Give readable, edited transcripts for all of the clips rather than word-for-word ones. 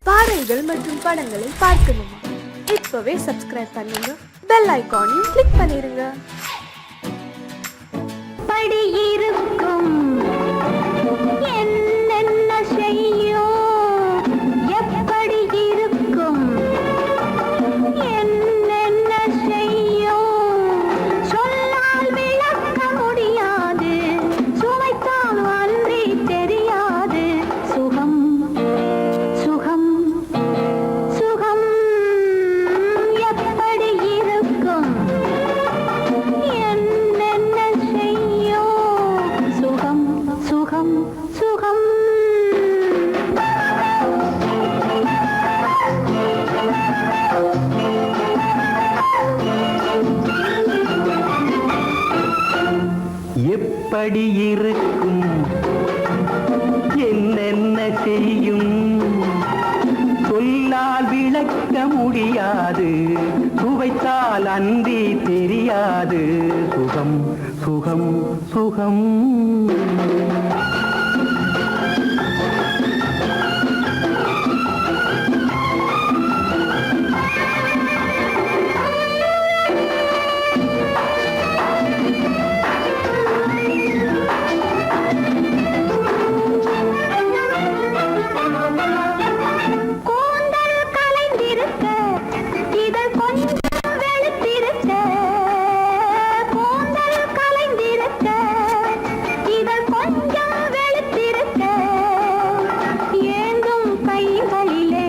பாடல்கள் மற்றும் படங்களை பார்க்கணுமா? இப்பவே சப்ஸ்கிரைப் பண்ணுங்க, பெல் ஐகானையும் கிளிக் பண்ணிருங்க. படி இருக்கும் என்னென்ன செய்யும், எப்படி இருக்கும் என்னென்ன செய்யும், சொல்லால் விளக்க முடியாது, சுவைத்தால் அன்றி தெரியாது. சுகம் சுகம் சுகம் எப்படி இருக்கும் என்னென்ன செய்யும், சுகம் சுகம் சுகம். எப்படி இருக்கும் என்னென்ன செய்யும், சொல்லால் விளக்க முடியாது, சுவைத்தால் அன்றி தெரியாது. சுகம் சுகம் சுகம். கூந்தல் கலைந்திருக்க, இதழ் கொஞ்சம் வெளுத்திருக்க, கூந்தல் கலைந்திருக்க, இதழ் கொஞ்சம் வெளுத்திருக்க, ஏந்தும் கைகளிலே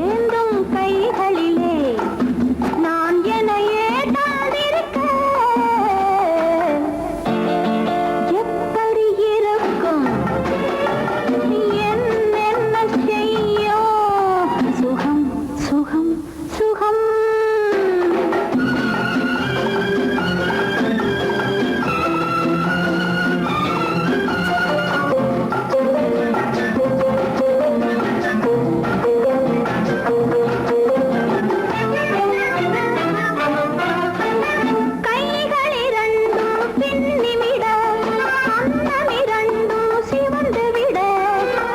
ஏந்தும் கைகளிலே நான் என்னையே தாழ்ந்திருக்க. எப்படி இருக்கும் என்னென்ன செய்யும், சுகம் சுகம் சுகம். கைகள் இரண்டும் பின்னிவிட, அன்னம் இரண்டும் சிவந்து விட,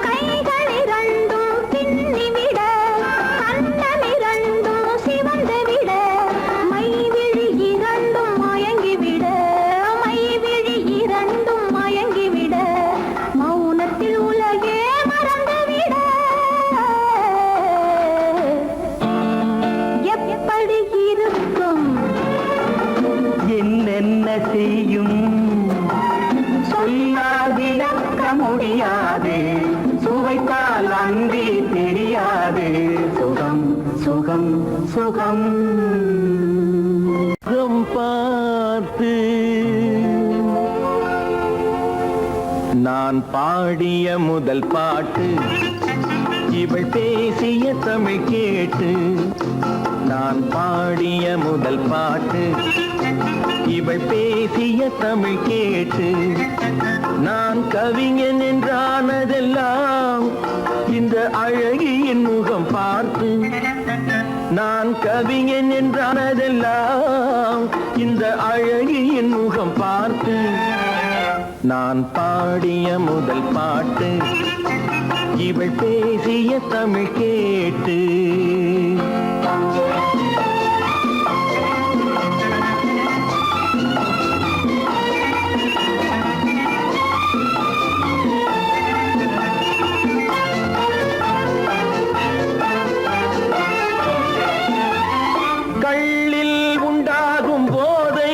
கைகள் இரண்டும் பின்னிவிட, அன்னம் இரண்டும் சிவந்து விட, மைவிழி இரண்டும் மயங்கிவிட, மைவிழி இரண்டும் மயங்கிவிட, மௌனத்தில் உலகே மறந்துவிட. எப்படி இருக்கும் என்னென்ன செய்யும், சொல்லால் விளக்க முடியாது, சுவைத்தால் அன்றி தெரியாது. சுகம் சுகம் சுகம். சுகம் பார்த்து நான் பாடிய முதல் பாட்டு, இவள் பேசிய தமிழ் கேட்டு. நான் பாடிய முதல் பாட்டு, இவள் பேசிய தமிழ் கேட்டு. நான் கவிஞன் என்றானதெல்லாம் இந்த அழகியின் முகம் பார்த்து. நான் கவிஞன் என்றானதெல்லாம் இந்த அழகியின் முகம் பார்த்து. நான் பாடிய முதல் பாட்டு, இவள் பேசிய தமிழ் கேட்டு. கள்ளில் உண்டாகும் போதை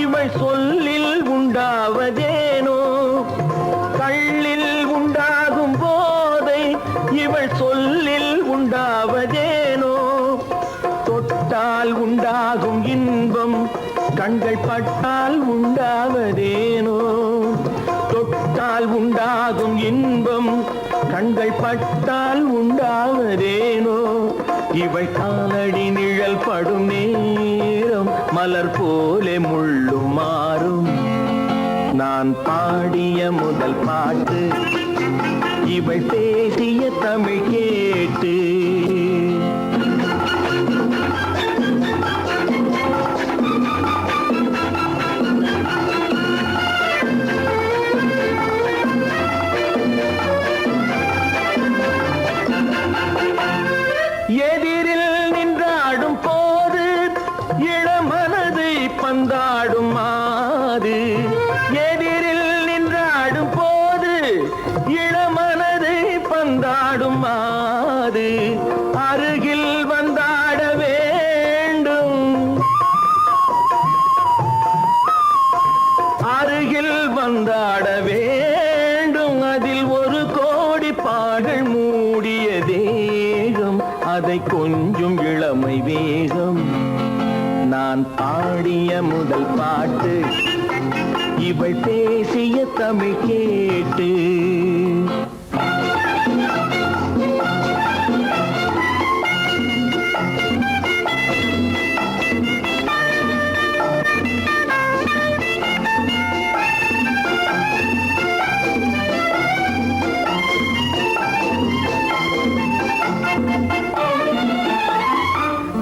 இவள் சொல்லில் உண்டாவதேனோ, கள்ளில் உண்டாகும் போதை இவள் சொல்லில் உண்டாவதேனோ. தொட்டால் உண்டாகும் இன்பம் கண்கள் பட்டால் உண்டாவதேனோ, தொட்டால் உண்டாகும் இன்பம் கண்கள் பட்டால் உண்டாவதேனோ. இவள் காலடி நிழல் படும் நேரம் மலர் போலே முள்ளும் மாறும். நான் பாடிய முதல் பாட்டு, இவள் பேசிய தமிழ் கேட்டு. ஆடும் மாது அருகில் வந்தாட வேண்டும், அருகில் வந்தாட வேண்டும். அதில் ஒரு கோடி பாடல் மூடிய தேகம், அதை கொஞ்சம் இளமை வேகம். நான் பாடிய முதல் பாட்டு இவள் பேசிய தமிழ் கேட்டு.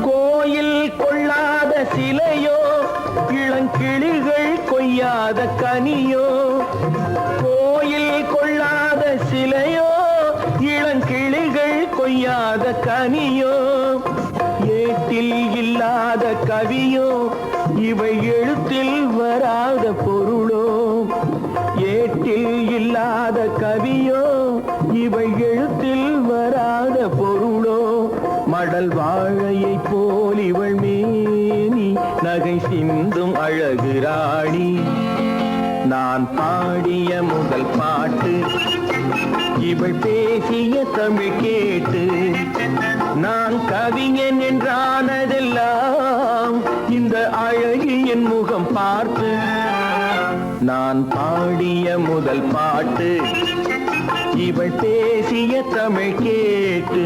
கோயில் கொள்ளாத சிலையோ, இளங்கிளிகள் கொய்யாத கனியோ. கோயில் கொள்ளாத சிலையோ, இளங்கிளிகள் கொய்யாத கனியோ. ஏட்டில் இல்லாத கவியோ, இவை எழுத்தில் வராத பொருளோ. ஏட்டில் இல்லாத கவியோ, இவை எழுத்தில் வராத பொருளோ. மடல் வாழையை போல் இவள் மேனி, நகை சிந்தும் அழகு ராணி. நான் பாடிய முதல் பாட்டு இவள் பேசிய தமிழ் கேட்டு. நான் கவிஞன் என்றானதெல்லாம் இந்த அழகியின் முகம் பார்த்து. நான் பாடிய முதல் பாட்டு இவள் பேசிய தமிழ் கேட்டு.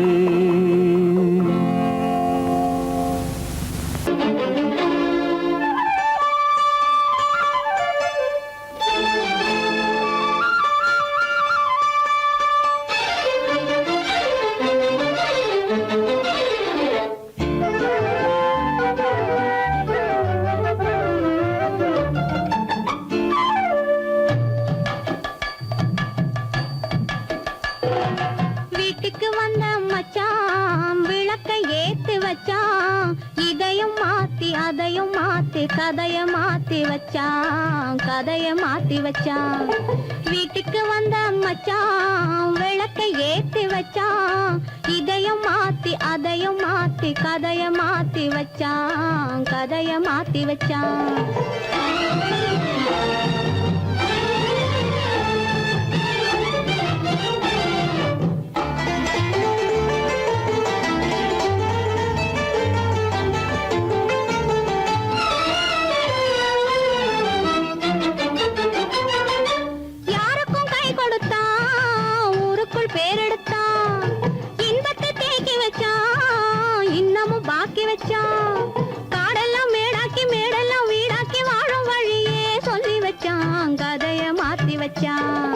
வீட்டுக்கு வந்த மச்சான் விளக்கை ஏத்தி வச்சான். இதையும் மாத்தி அதையும் மாத்தி கதைய மாத்தி வச்சான், கதைய மாத்தி வச்சான். வீட்டுக்கு வந்த மச்சான் விளக்கை ஏத்தி வச்சான். இதையும் மாத்தி அதையும் மாத்தி கதைய மாத்தி வச்சான், கதைய மாத்தி வச்சான். யாருக்கும் கை கொடுத்தான், ஊருக்குள் பேரெடுத்தான். இன்பத்தை தேக்கி வச்சான், இன்னமும் பாக்கி வச்சான். காடெல்லாம் மேடாக்கி மேடெல்லாம் வீடாக்கி வாழும் வழியே சொல்லி வச்சான், கதைய மாத்தி வச்சான்.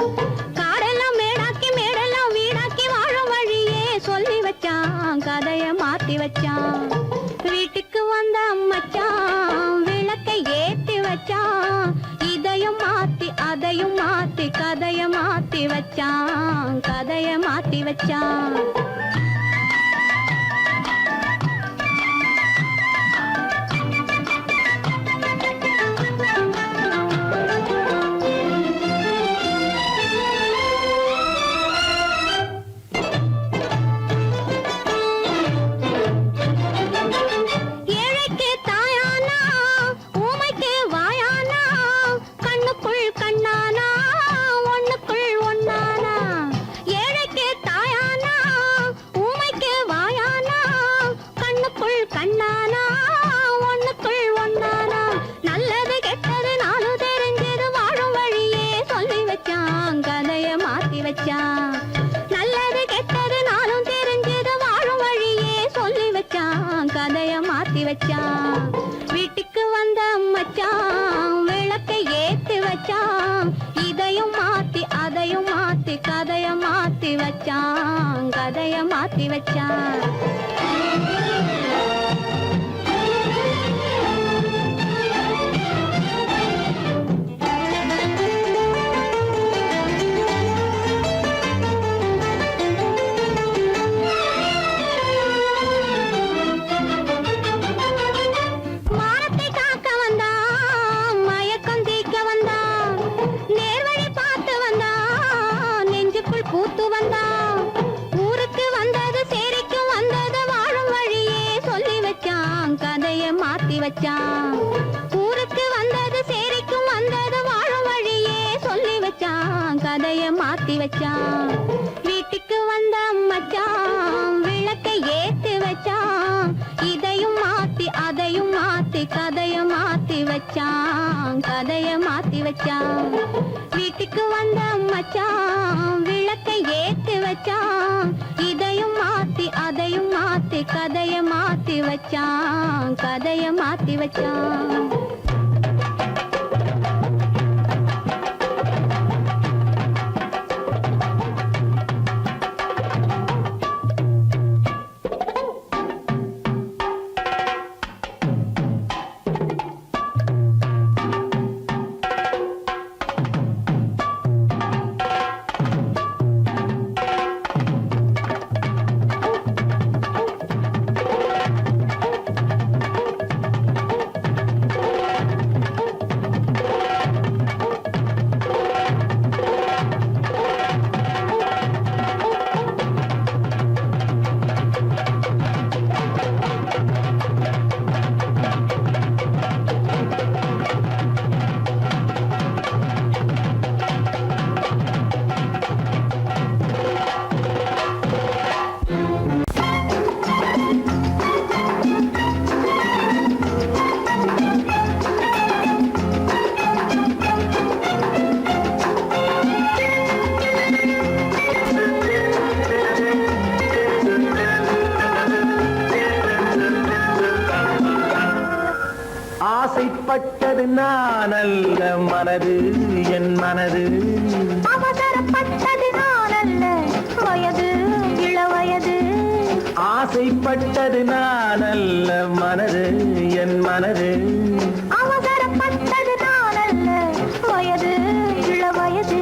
காடெல்லாம் மேடாக்கி மேடெல்லாம் வீடாக்கி வாழும் வழியே சொல்லி வச்சான், கதைய மாத்தி வச்சான். வீட்டுக்கு வந்த மச்சான் விளக்கை ஏத்தி வச்சான். இதையும் மாத்தி அதையும் மாத்தி கதைய மாத்தி வச்சான், கதைய மாத்தி வச்சான். ஏழைக்கு தாயானா, ஊமைக்கு வாயானா, கண்ணுக்குள் கண்ணானா, ஒண்ணுக்குள் ஒண்ணானா. ஏழைக்கு தாயானா, ஊமைக்கு வாயானா, கண்ணுக்குள் கண்ணானா, ஒண்ணுக்குள் ஒண்ணானா. நல்லது கெட்டது நாலு தெரிஞ்சது வாழும் வழியே சொல்லி வச்சான், கதைய மாத்தி வச்சான். நல்லது கெட்டது நாளும் தெரிஞ்சது வாழும் வழியே சொல்லி வச்சான், கதைய மாத்தி வச்சான். வீட்டுக்கு வந்த மச்சான் விளக்கை ஏத்தி வச்சான். இதையும் மாத்தி அதையும் மாத்தி கதைய மாத்தி வச்சான், கதைய மாத்தி வச்சான். மானத்தை காக்க வந்தான், மயக்கம் தீக்க வந்தான். நேர்வழி பார்த்து வந்தான், நெஞ்சுக்குள் பூத்து வந்தான். ஊரு வச்சான். ஊருக்கு வந்தது சேரிக்கும் வந்தது வாழும் வழியே சொல்லி வச்சான். கதைய மாத்தி வச்சான். வீட்டுக்கு வந்த மச்சான் விளக்கை ஏத்தி வச்சான். இதையும் மாத்தி அதையும் மாத்தி கதைய மாத்தி வச்சான். கதைய மாத்தி வச்சான். வீட்டுக்கு வந்த மச்சான் விளக்கை ஏத்தி வச்சான். இதையும் மாத்தி அதையும் மாத்தி கதைய மாத்தி வச்சான். கதைய மாத்தி வச்சான். ஆசைப்பட்டது நான் அல்ல மனது என் மனது. அவசரப்பட்டது நான் அல்ல வயது இளவயது. ஆசைப்பட்டது நான் அல்ல மனது என் மனது. அவசரப்பட்டது நான் அல்ல வயது இளவயது.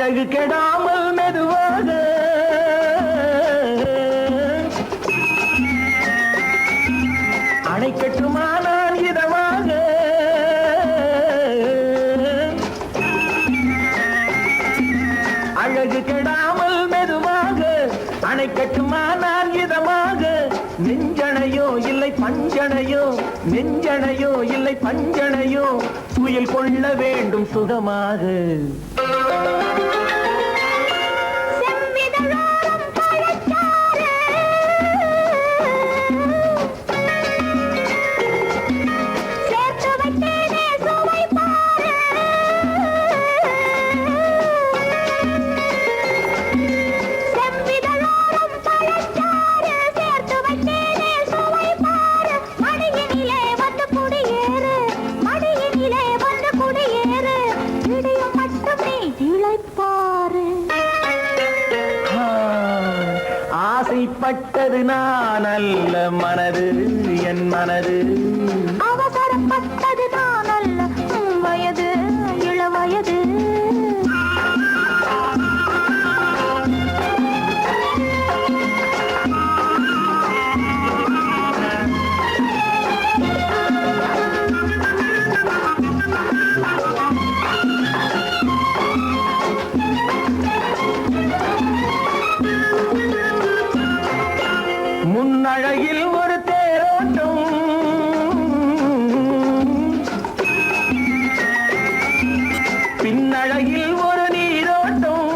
அழகு கெடாமல் மெதுவாக அணைக்கட்டுமா நான் இதமாக. அழகு கெடாமல் மெதுவாக அணைக்கட்டுமா நான் இதமாக. நெஞ்சணையோ இல்லை பஞ்சணையோ நெஞ்சணையோ இல்லை பஞ்சணையோ துயில் கொள்ள வேண்டும் சுகமாக. செவ்விதழோரம் பழச்சாறு சேர்த்து வைத்தேனே சுவை பாரு. செவ்விதழோரம் பழச்சாறு சேர்த்து வைத்தேனே சுவை பாரு. மடியினிலே வந்து குடியேறு மடியினிலே வந்து குடியேறு. இடியும் மட்டும் நீ இளைப்பாரு. ஆசைப்பட்டது நான் அல்ல மனது என் மனது. அவசரப்பட்டது நான் அல்ல வயது இளவயது. முன்னழகில் ஒரு தேரோட்டம் பின்னழகில் ஒரு நீரோட்டம்.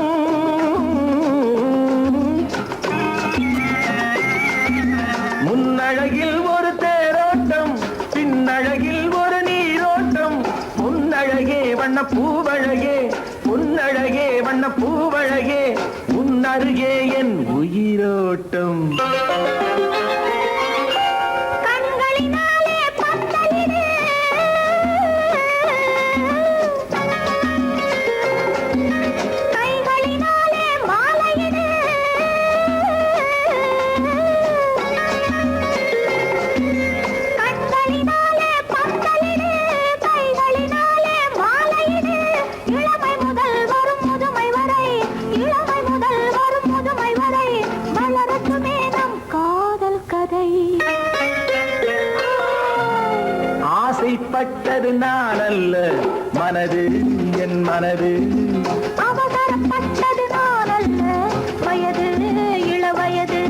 முன்னழகில் ஒரு தேரோட்டம் பின்னழகில் ஒரு நீரோட்டம். பொன்னழகே வண்ண பூவழகே பொன்னழகே வண்ண பூவழகே உன்னருகே என் உயிரோட்டம். கண்களினாலே பந்தலிடு கைகளினாலே மாலையிடு. கண்களினாலே பந்தலிடு கைகளினாலே மாலையிடு. இளமை முதல் வரும் முதுமை வரை இளமை முதல் வரும் முதுமை வரை நான் அல்ல மனது என் மனது அவசரப்பட்டது நான் அல்ல வயது இளவயது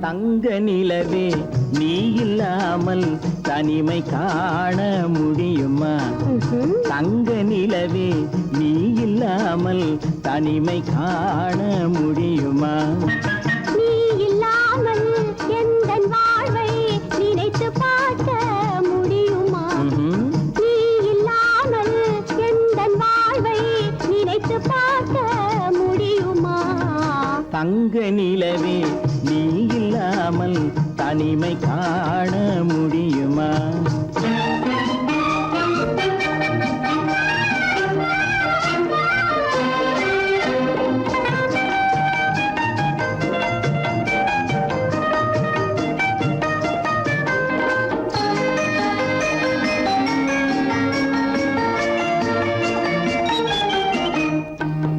தங்க நிலவே நீ இல்லாமல் தனிமை காண முடியுமா? தங்க நிலவே நீ இல்லாமல் தனிமை காண முடியுமா? நீ இல்லாமல் எந்தன் வாழ்வை நினைத்து பார்க்க முடியுமா? நீ இல்லாமல் எந்தன் வாழ்வை நினைத்து பார்க்க முடியுமா? தங்க நிலவே நீ இல்லாமல் தனிமை காண முடியுமா?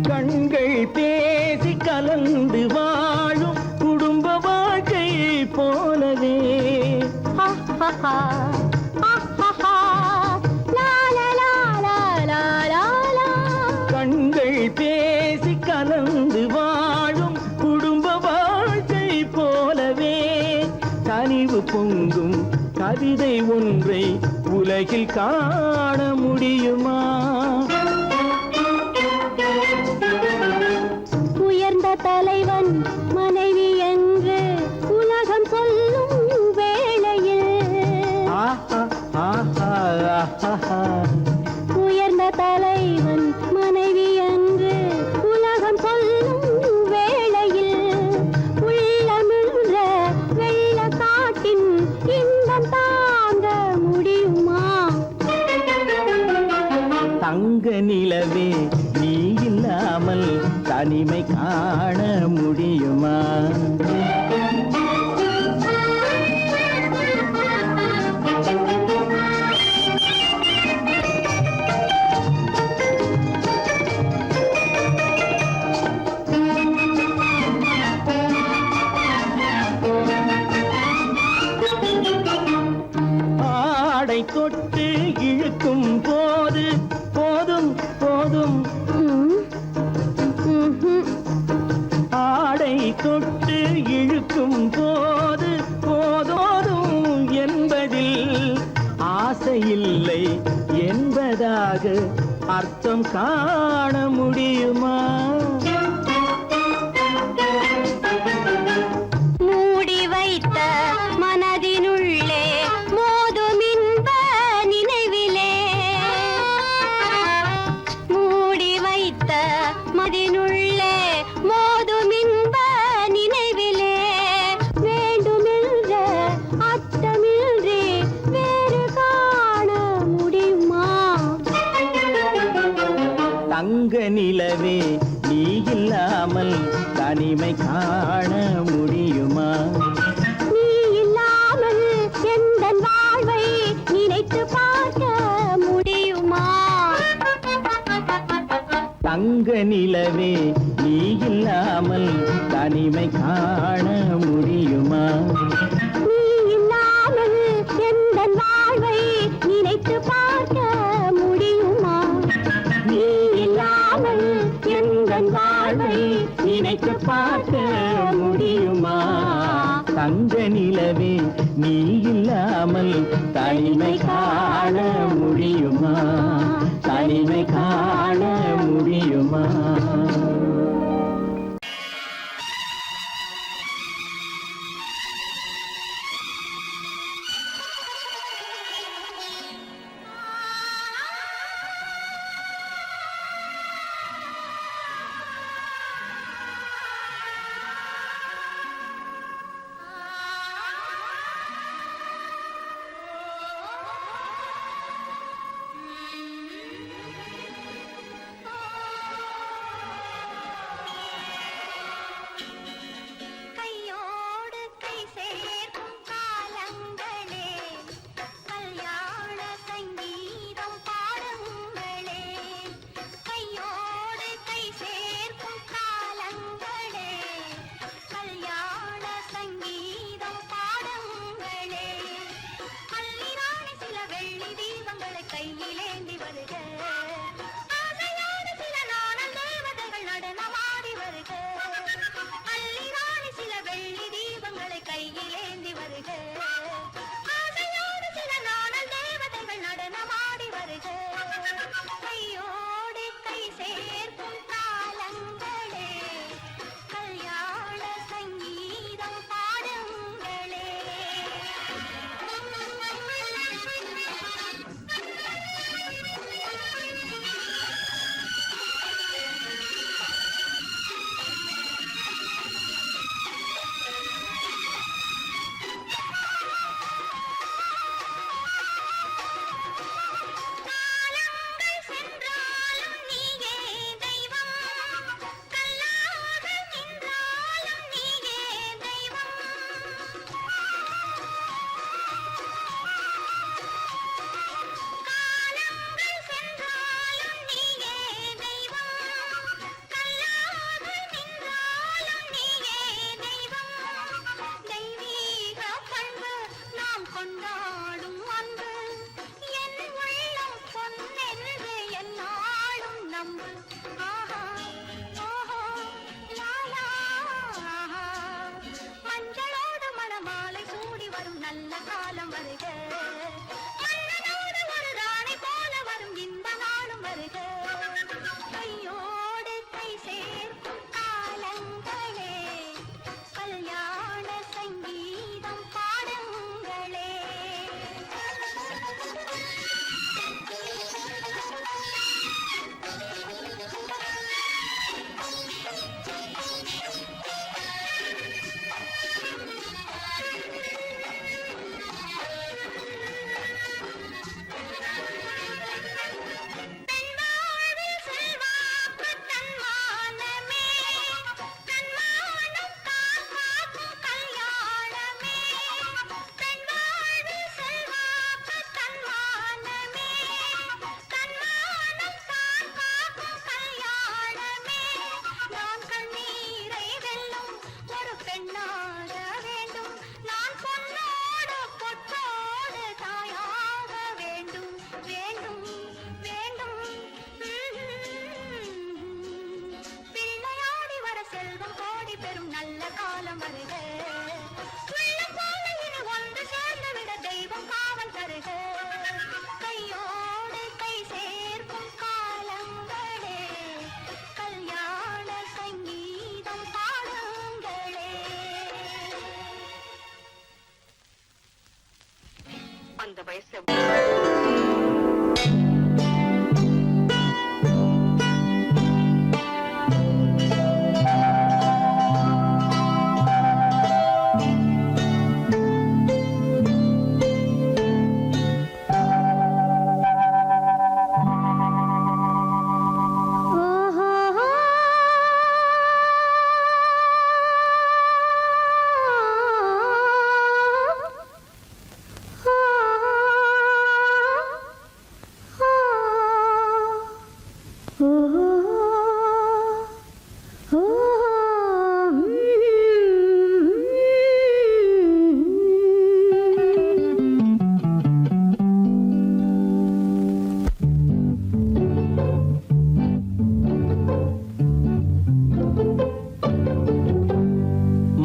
கண்கள் பேசி கலந்து வாழும் குடும்ப வாழ்க்கை போலவே தமிழ் பேசி கலந்து வாழும் குடும்ப வாழ்க்கை போலவே கனிவு பொங்கும் கவிதை ஒன்றை உலகில் காண முடியுமா? உயர்ந்த தலைவன் மனைவி என்று உலகம் சொல்லும் வேளையில் ஆஹா ஆஹா ஆஹா உயர்ந்த தலைவன் மனைவி என்று உலகம் சொல்லும் வேளையில் உள்ளமிழ்ற வெள்ள காட்டின் இன்பம் தாங்க முடியுமா? தங்க நிலவே நீ இல்லாமல் தனிமை காண முடியுமா? ஆடை தொட்டு இழுக்கும் போது போதும் போதும் ஆடை தொட்டு இழுக்கும் போது போதோதும் என்பதில் ஆசையில்லை என்பதாக அர்த்தம் காண முடியுமா? மூடி வைத்த மனதினுள்ளே மோதும் இன்ப நினைவிலே மூடி வைத்த மனதினுள்ளே மோதும் இன்ப நினைவிலே வேண்டுமென்ற அர்த்தமின்றி வேறு காண முடியுமா? தங்க நிலவே நீ இல்லாமல் தனிமை காண முடியுமா? நீ இல்லாமல் எந்தன் வாழ்வை நினைத்து பார்க்க முடியுமா? தங்க நிலவே நீ இல்லாமல் தனிமை காண முடியுமா? நீ இல்லாமல் எந்தன் வாழ்வை நினைத்து பார்க்க முடியுமா? நீ இல்லாமல் எந்தன் வாழ்வை நினைத்து பார்க்க முடியுமா? தங்க நிலவே நீ இல்லாமல் தனிமை காண முடியுமா? தனிமை காண முடியுமா? வயசு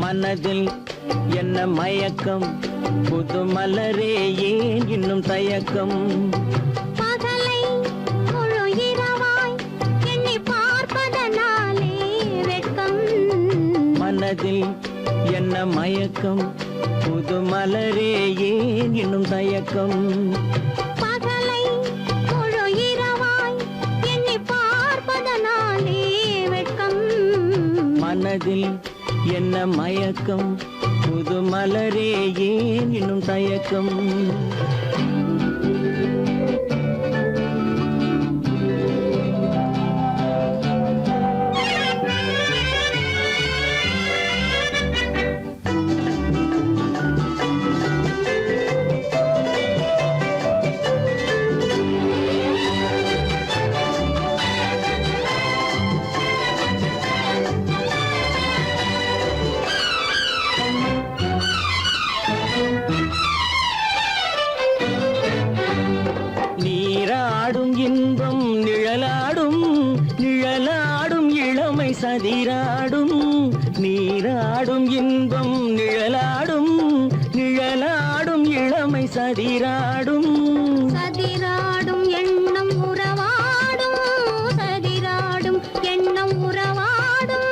மனதில் என்ன மயக்கம் புது மலரே ஏன் இன்னும் தயக்கம் பகலை முழு இரவாய் எண்ணி பார்ப்பதனாலே வெட்கம் மனதில் என்ன மயக்கம் புது மலரே ஏன் இன்னும் தயக்கம் பகலை முழு இரவாய் எண்ணி பார்ப்பதனாலே வெட்கம் மனதில் என்ன மயக்கம் புது மலரே ஏன் இன்னும் தயக்கம் நீராடும் இன்பம் நிழலாடும் நிழலாடும் இளமை சதிராடும் நீராடும் இன்பம் நிழலாடும் நிழலாடும் இளமை சதிராடும் சதிராடும் எண்ணம் உறவாடும் சதிராடும் எண்ணம் உறவாடும்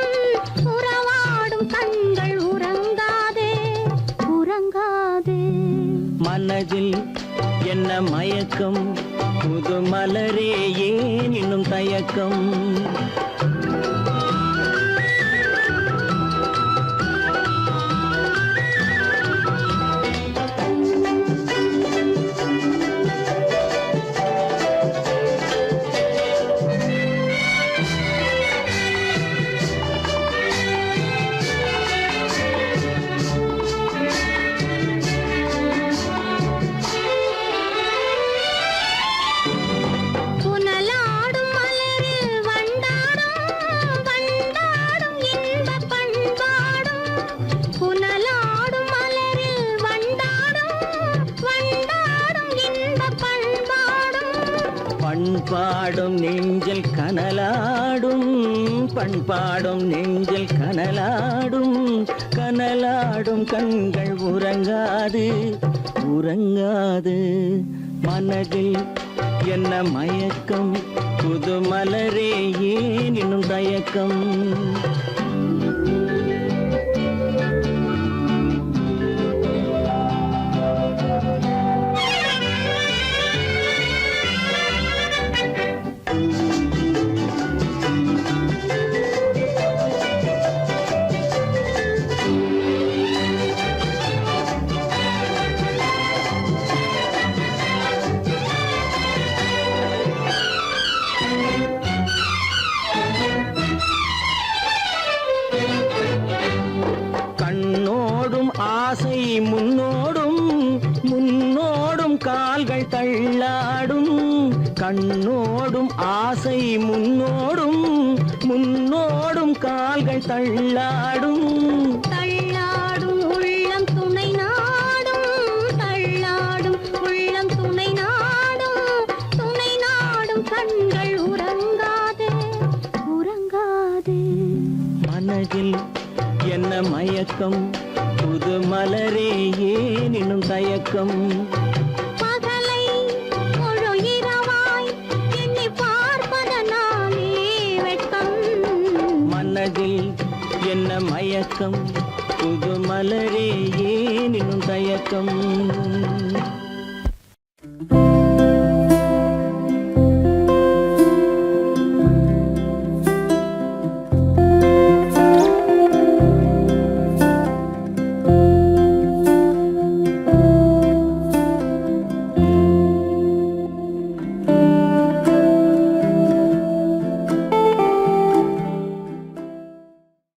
உறவாடும் கண்கள் உறங்காதே உறங்காதே மனதில் என்ன மயக்கம் புது மலரே ஏன் இன்னும் தயக்கம் புனலாடும் மலரில் வண்டாடும் வண்டாடும் இன்பப் பண்பாடும் புனலாடும் மலரில் வண்டாடும் வண்டாடும் இன்பப் பண்பாடும் பண்பாடும் நெஞ்சில் கனலாடும் பண்பாடும் நெஞ்சில் கனலாடும் கனலாடும் கண்கள் உறங்காது உறங்காது மனதில் என்ன மயக்கம் புது மலரே ஏன் இன்னும் தயக்கம் கண்ணோடும் ஆசை முன்னோடும் முன்னோடும் கால்கள் தள்ளாடும் கண்ணோடும் ஆசை முன்னோடும் முன்னோடும் கால்கள் தள்ளாடும் தள்ளாடும் உள்ளம் துணை நாடும் தள்ளாடும் உள்ளம் துணை நாடும் கண்கள் உறங்காதே உறங்காதே மனதில் என்ன மயக்கம் புது மலரே ஏன் இன்னும் தயக்கம் பகலை முழு இரவாய் எண்ணி பார்ப்பதனாலே வெட்கம் மனதில் என்ன மயக்கம் புது மலரே ஏன் இன்னும் தயக்கம்